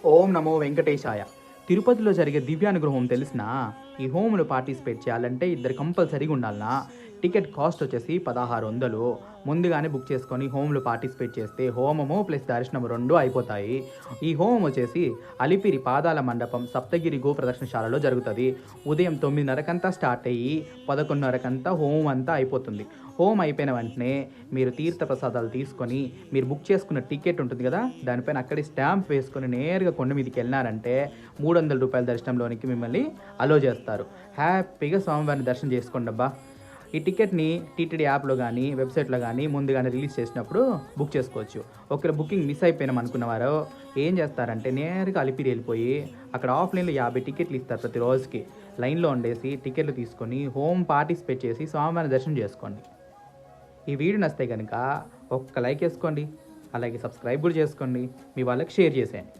ఓం నమో వెంకటేశాయ. తిరుపతిలో జరిగే దివ్యానుగ్రహం తెలిసినా? ఈ హోమ్‌లో పార్టిసిపేట్ చేయాలంటే ఇద్దరు కంపల్సరీగా ఉండాలనా? టికెట్ కాస్ట్ వచ్చేసి 1600. ముందుగానే బుక్ చేసుకొని హోమ్‌లో పార్టిసిపేట్ చేస్తే హోమము ప్లస్ దర్శనం 2 అయిపోతాయి. ఈ హోమం వచ్చేసి అలిపిరి పాదాల మండపం సప్తగిరి గోప్రదక్షిణశాలలో జరుగుతది. ఉదయం 9:30కంతా స్టార్ట్ అయ్యి 11:30కంతా హోమం అంతా అయిపోతుంది. హోమం అయిపోయిన వెంటనే మీరు తీర్థ ప్రసాదాలు తీసుకొని మీరు బుక్ చేసుకున్న టికెట్ ఉంటుంది కదా! దానిపైన అక్కడే స్టాంప్ వేసుకొని నేరుగా కొండ మీదకెళ్ళినారంటే రూ. 300 దర్శనంలోనికి మిమ్మల్ని అలో చేస్తారు. హ్యాపీగా స్వామివారిని దర్శనం చేసుకోండబ్బా! ఈ టికెట్‌ని టీటీడీ యాప్‌లో గానీ, వెబ్‌సైట్‌లో గానీ ముందుగానే రిలీజ్ చేసినప్పుడు బుక్ చేసుకోవచ్చు. ఒకవేళ బుకింగ్ మిస్ అయిపోయినాం అనుకున్నవారు ఏం చేస్తారంటే నేరుగా అలిపిరి వెళ్ళిపోయి అక్కడ ఆఫ్‌లైన్‌లో 50 టికెట్లు ఇస్తారు ప్రతి రోజుకి. లైన్‌లో ఉండేసి టికెట్లు తీసుకొని హోమ్ పార్టిసిపేట్ చేసి స్వామివారిని దర్శనం చేసుకోండి. ఈ వీడియో నచ్చితే గనుక ఒక్క లైక్ ఏసుకోండి. అలాగే సబ్స్క్రైబ్ కూడా చేసుకోండి. మీ వాళ్ళకి షేర్ చేసేయండి.